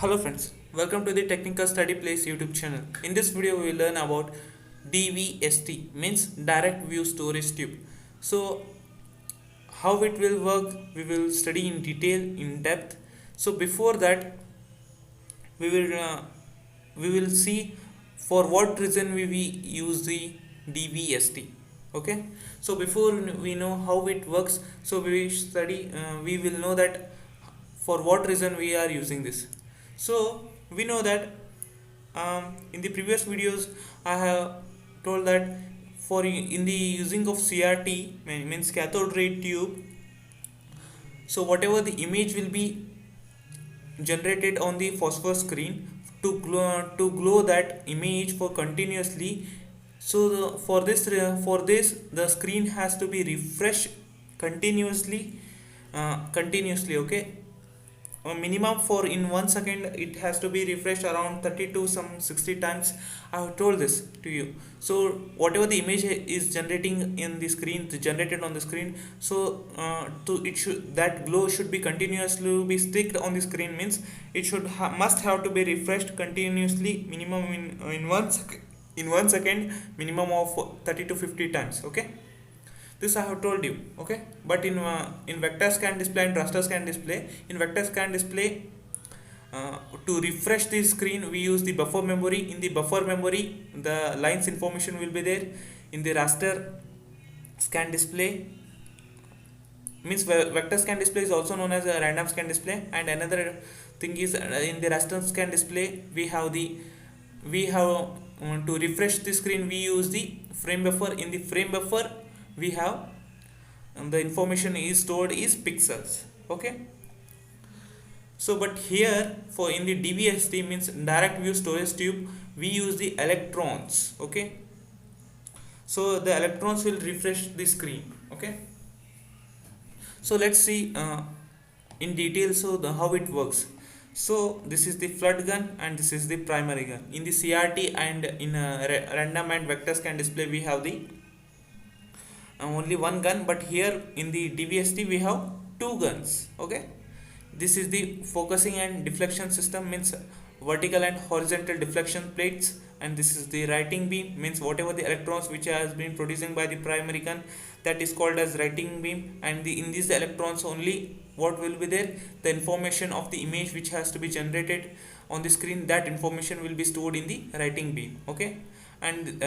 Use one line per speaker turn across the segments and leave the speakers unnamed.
Hello friends, welcome to the Technical Study Place YouTube channel. In this video we will learn about DVST, means direct view storage tube. So how it will work we will study in detail, in depth. So before that we will uh, we will see for what reason we use the DVST. Okay, so before we know how it works, so we will know that for what reason we are using this. So we know that in the previous videos I have told that in the using of CRT, means cathode ray tube, so whatever the image will be generated on the phosphor screen, to glow that image for continuously. So for this the screen has to be refreshed continuously. Okay, a minimum for in 1 second it has to be refreshed around 30 to some 60 times. I have told this to you. So whatever the image is generating in the screen, generated on the screen, so to it should, that glow should be continuously be sticked on the screen, means it must have to be refreshed continuously minimum in 1 second, in 1 second, minimum of 30 to 50 times. Okay, this I have told you. Okay, but in vector scan display and raster scan display, in vector scan display, to refresh the screen we use the buffer memory. In the buffer memory the lines information will be there. In the raster scan display, means vector scan display is also known as a random scan display. And another thing is, in the raster scan display we have to refresh the screen we use the frame buffer. In the frame buffer we have the information is stored is pixels. Okay, so but here for in the DVST, means direct view storage tube, we use the electrons. Okay, so the electrons will refresh the screen. Okay, so let's see in detail how it works. So this is the flood gun and this is the primary gun. In the CRT and in random and vector scan display we have the only one gun, but here in the DVST we have two guns. Okay, this is the focusing and deflection system, means vertical and horizontal deflection plates. And this is the writing beam, means whatever the electrons which has been producing by the primary gun, that is called as writing beam. And in these electrons only what will be there, the information of the image which has to be generated on the screen, that information will be stored in the writing beam. Okay, and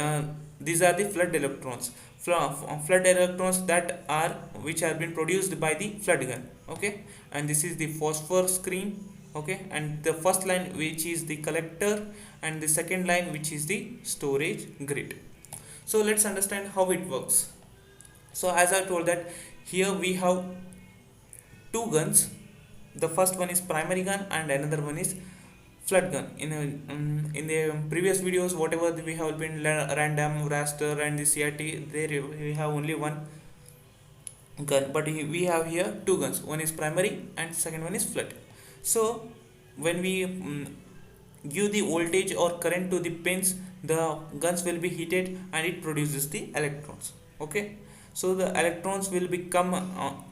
these are the flood electrons, flood electrons that are which have been produced by the flood gun. Okay, and this is the phosphor screen. Okay, and the first line which is the collector and the second line which is the storage grid. So let's understand how it works. So as I told that here we have two guns. The first one is primary gun and another one is flood gun. In the previous videos whatever we have been random, raster and the CRT, there we have only one gun, but we have here two guns. One is primary and second one is flood. So when we give the voltage or current to the pins, the guns will be heated and it produces the electrons. Okay, so the electrons will come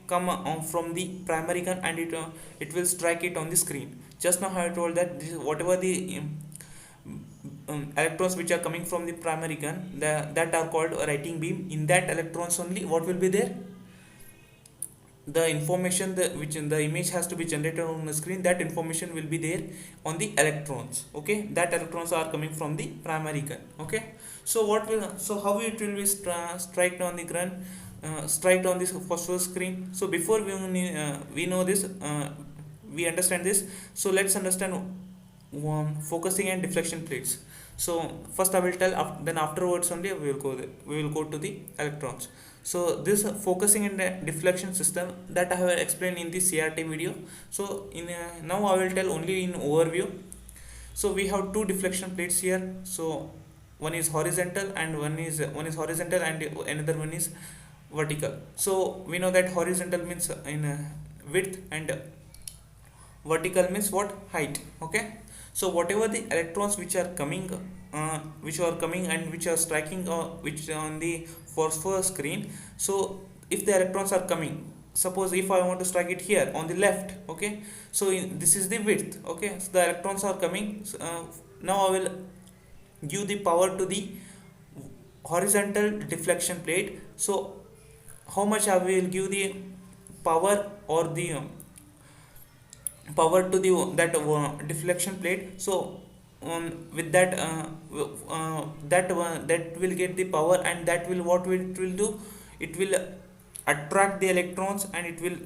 from the primary gun and it will strike it on the screen. Just now I told that whatever the electrons which are coming from the primary gun, that are called a writing beam. In that electrons only what will be there, the information which in the image has to be generated on the screen, that information will be there on the electrons. Okay, that electrons are coming from the primary gun. Okay, so how it will be striked on the gun, striked on this phosphor screen. So before we know this, we understand this. So let's understand focusing and deflection plates. So first I will tell, then afterwards only we will go to the electrons. So this focusing and deflection system that I have explained in the CRT video. So now I will tell only in overview. So we have two deflection plates here. So one is horizontal and one is horizontal and another one is vertical. So we know that horizontal means in width and vertical means what, height. Okay, so whatever the electrons which are coming and which are striking which on the phosphor screen, so if the electrons are coming, suppose if I want to strike it here on the left, okay, so this is the width, okay, so the electrons are coming. So, now I will give the power to the horizontal deflection plate. So how much I will give the power or the power to the that deflection plate. So with that that will get the power, and that will what it will do, it will attract the electrons, and it will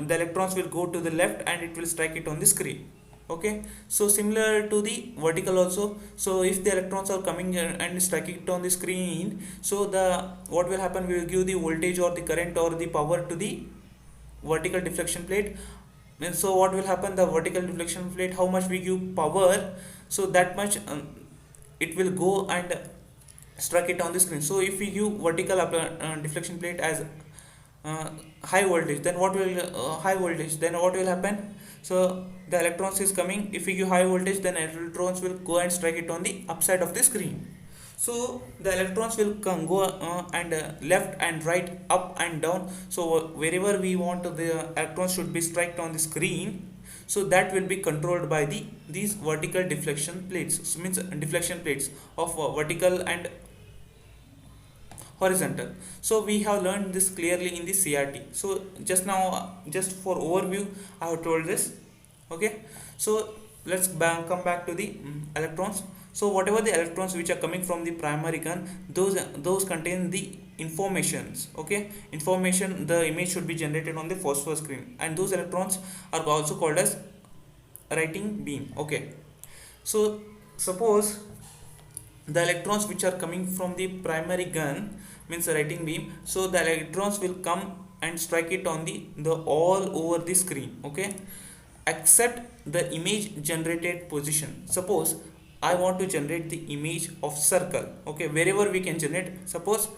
the electrons will go to the left and it will strike it on the screen. Okay, so similar to the vertical also. So if the electrons are coming and striking it on the screen, so the what will happen, we will give the voltage or the current or the power to the vertical deflection plate. And so what will happen, the vertical deflection plate, how much we give power, so that much it will go and strike it on the screen. So if we give vertical deflection plate as high voltage, then what will happen, so the electrons is coming. If we give high voltage, then electrons will go and strike it on the upside of the screen. So the electrons will come go and left and right, up and down. So wherever we want the electrons should be struck on the screen, so that will be controlled by these vertical deflection plates. So means deflection plates of vertical and horizontal. So we have learned this clearly in the CRT. So just now, just for overview, I have told this. Okay, so let's come back to the electrons. So whatever the electrons which are coming from the primary gun, those contain the informations. Okay, information, the image should be generated on the phosphor screen, and those electrons are also called as writing beam. Okay, so suppose the electrons which are coming from the primary gun, means writing beam, so the electrons will come and strike it on the all over the screen. Okay, except the image generated position. Suppose I want to generate the image of circle. Okay, wherever we can generate. Suppose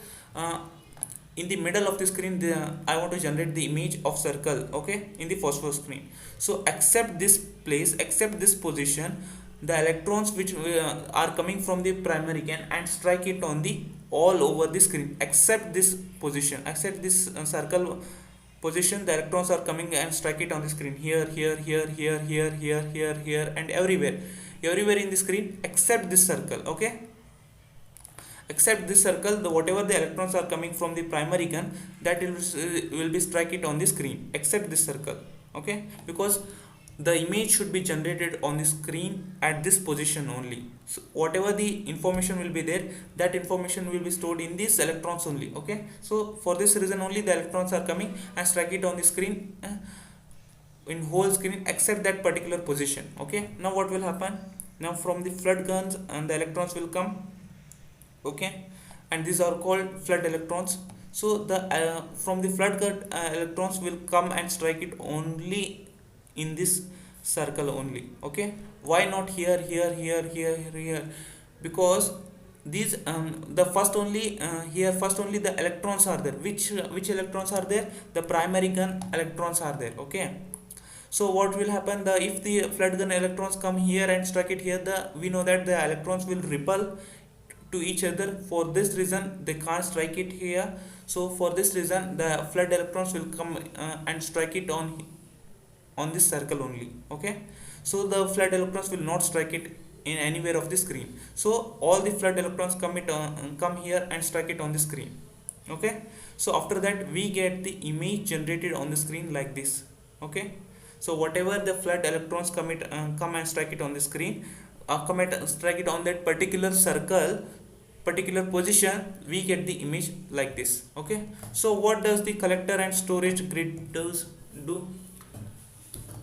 in the middle of the screen, I want to generate the image of circle. Okay, in the phosphor screen. So except this place, except this position, the electrons which are coming from the primary gun and strike it on the all over the screen, except this position, except this circle position, the electrons are coming and strike it on the screen here, and everywhere in the screen except this circle. Okay, except this circle, the whatever the electrons are coming from the primary gun, that will be strike it on the screen except this circle. Okay, because the image should be generated on the screen at this position only. So whatever the information will be there, that information will be stored in these electrons only. Okay, so for this reason only the electrons are coming and strike it on the screen in whole screen except that particular position. Okay, now what will happen, now from the flood guns and the electrons will come. Okay, and these are called flood electrons. So the from the flood gun electrons will come and strike it only in this circle only. Okay, why not here, because these the first only here first only the electrons are there. Which electrons are there, the primary gun electrons are there. Okay, so what will happen, the if the flood gun electrons come here and strike it here, we know that the electrons will repel to each other. For this reason they can't strike it here. So for this reason the flood electrons will come and strike it on this circle only. Okay, so the flood electrons will not strike it in anywhere of the screen. So all the flood electrons come here and strike it on the screen. Okay, so after that we get the image generated on the screen like this. Okay, so whatever the flood electrons come and strike it on the screen, come and strike it on that particular circle, particular position, we get the image like this. Okay, so what does the collector and storage grid do?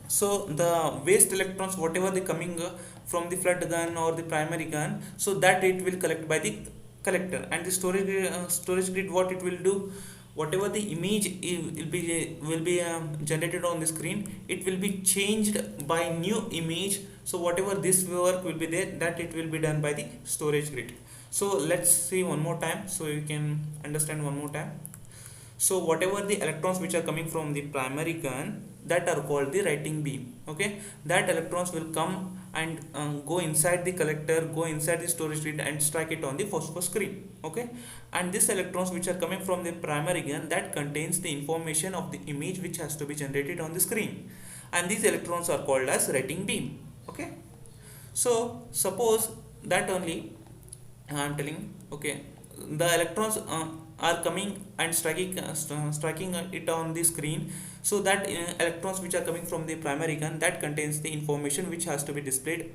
So the waste electrons, whatever they coming from the flood gun or the primary gun, so that it will collect by the collector. And the storage grid, what it will do, whatever the image will be generated on the screen, it will be changed by new image. So whatever this work will be there, that it will be done by the storage grid. So let's see one more time so you can understand one more time. So whatever the electrons which are coming from the primary gun, that are called the writing beam. Okay, that electrons will come and go inside the collector, go inside the storage grid and strike it on the phosphor screen. Okay, and these electrons which are coming from the primary gun, that contains the information of the image which has to be generated on the screen, and these electrons are called as writing beam. Okay, so suppose that only I am telling. Okay, the electrons are coming and striking it on the screen. So that electrons which are coming from the primary gun, that contains the information which has to be displayed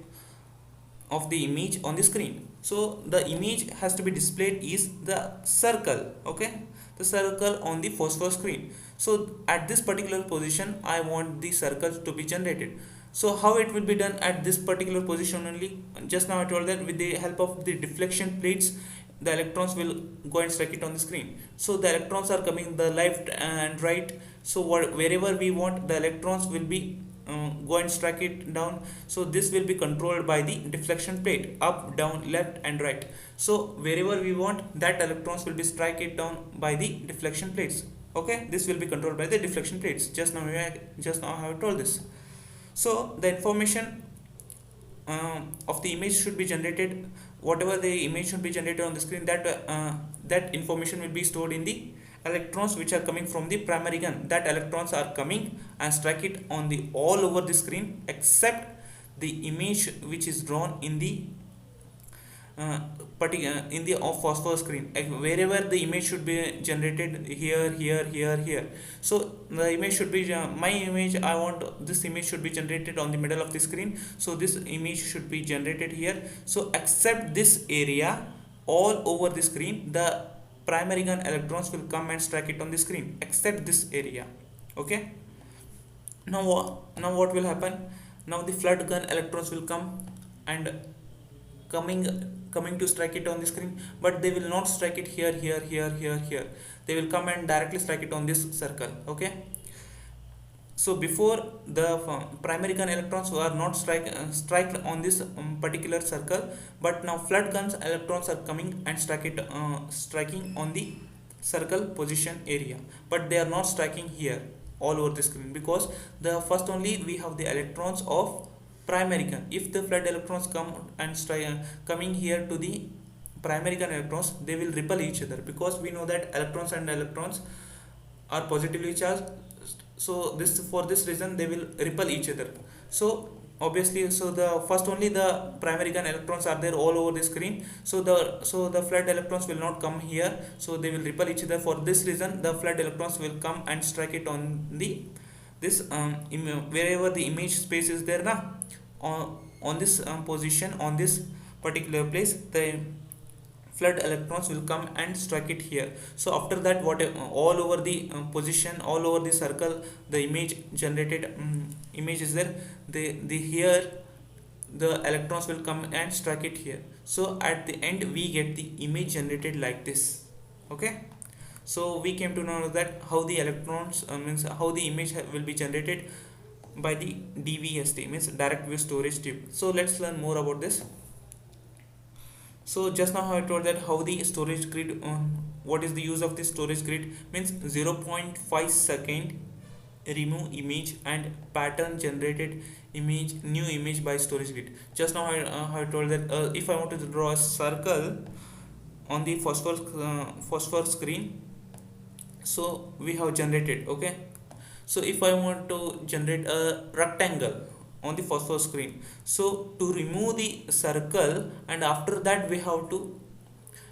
of the image on the screen. So the image has to be displayed is the circle. Okay, the circle on the phosphor screen. So at this particular position I want the circle to be generated. So how it will be done at this particular position only? Just now I told that with the help of the deflection plates, the electrons will go and strike it on the screen. So the electrons are coming the left and right. So wherever we want, the electrons will be go and strike it down. So this will be controlled by the deflection plate, up, down, left and right. So wherever we want, that electrons will be strike it down by the deflection plates. Okay, this will be controlled by the deflection plates. Just now I have told this. So the information of the image should be generated. Whatever the image should be generated on the screen, that information will be stored in the electrons which are coming from the primary gun. That electrons are coming and strike it on the all over the screen except the image which is drawn in the in the phosphor screen. Wherever the image should be generated, here. So the image should be my image, I want this image should be generated on the middle of the screen. So this image should be generated here. So except this area, all over the screen, the primary gun electrons will come and strike it on the screen except this area. Okay, now what will happen? Now the flood gun electrons will come and coming to strike it on the screen, but they will not strike it here. They will come and directly strike it on this circle. Okay, so before the primary gun electrons were not strike on this particular circle, but now flood guns electrons are coming and striking on the circle position area, but they are not striking here all over the screen, because the first only we have the electrons of primary gun. If the flood electrons come and coming here to the primary gun electrons, they will repel each other, because we know that electrons and electrons are positively charged. So for this reason they will repel each other. So obviously, so the first only the primary gun electrons are there all over the screen. So the flood electrons will not come here, so they will repel each other. For this reason, the flood electrons will come and strike it on the this wherever the image space is there now, on this position, on this particular place, the flood electrons will come and strike it here. So after that, all over the position, all over the circle, the image generated image is there, the here the electrons will come and strike it here. So at the end we get the image generated like this. Okay, so we came to know that how the electrons means how the image will be generated by the DVST, means direct view storage tube. So let's learn more about this. So just now I told that how the storage grid, what is the use of the storage grid, means 0.5 second remove image and pattern generated image, new image by storage grid. Just now I told that if I want to draw a circle on the phosphor screen, so we have generated. Okay, so if I want to generate a rectangle on the phosphor screen, so to remove the circle and after that we have to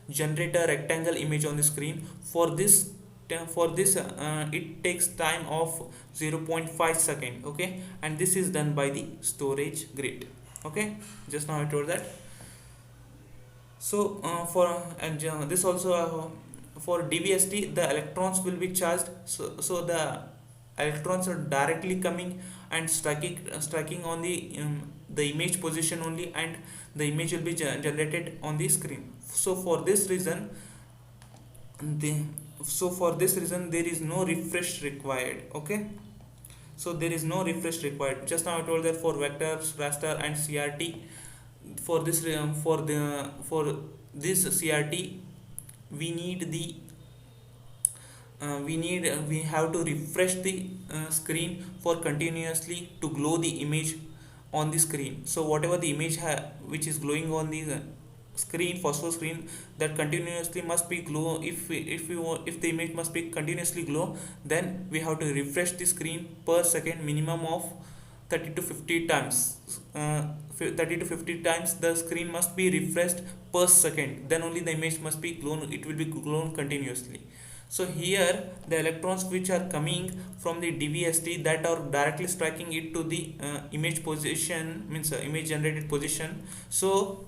generate a rectangle image on the screen. For this it takes time of 0.5 second. Okay, and this is done by the storage grid. Okay, just now I told that. So this also for DVST, the electrons will be charged. So the electrons are directly coming and striking on the image position only, and the image will be generated on the screen. So for this reason there is no refresh required. Okay, so there is no refresh required. Just now I told that for vectors, raster and CRT, for this CRT we need we have to refresh the screen for continuously to glow the image on the screen. So whatever the image which is glowing on the screen, phosphor screen, that continuously must be glow. If the image must be continuously glow, then we have to refresh the screen per second minimum of 30 to 50 times. 30 to 50 times the screen must be refreshed per second, then only the image must be glown, it will be glown continuously. So here the electrons which are coming from the DVST that are directly striking it to the image position, means image generated position. So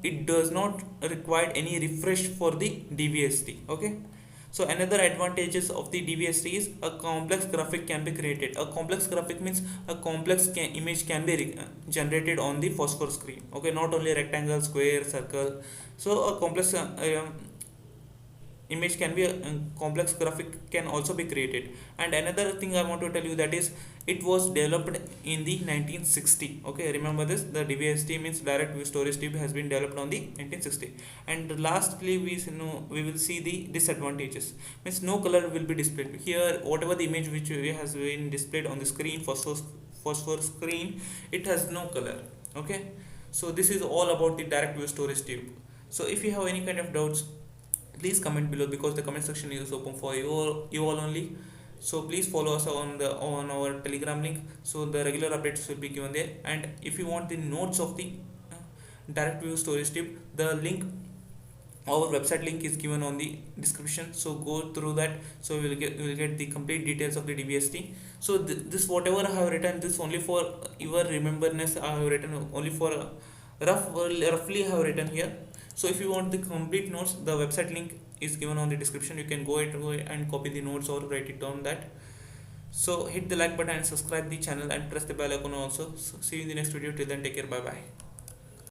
it does not require any refresh for the DVST. Okay. So another advantages of the DVST is a complex graphic can be created. A complex graphic means a complex image can be generated on the phosphor screen. Okay, not only rectangle, square, circle. So a complex image can be a complex graphic can also be created. And another thing I want to tell you, that is it was developed in the 1960. Okay, remember this, the DVST means direct view storage tube has been developed on the 1960. And lastly we will see the disadvantages, means no color will be displayed here. Whatever the image which has been displayed on the screen, phosphor screen, it has no color. Okay, so this is all about the direct view storage tube. So if you have any kind of doubts, please comment below, because the comment section is open for you all only. So please follow us on our Telegram link, so the regular updates will be given there. And if you want the notes of the direct view storage tube, the link, our website link is given on the description, so go through that. So we'll get the complete details of the DVST. So this whatever I have written, this only for your rememberness, I have written only for roughly I have written here. So if you want the complete notes, the website link is given on the description. You can go and copy the notes or write it down that. So hit the like button and subscribe the channel and press the bell icon also. So see you in the next video. Till then, take care. Bye bye.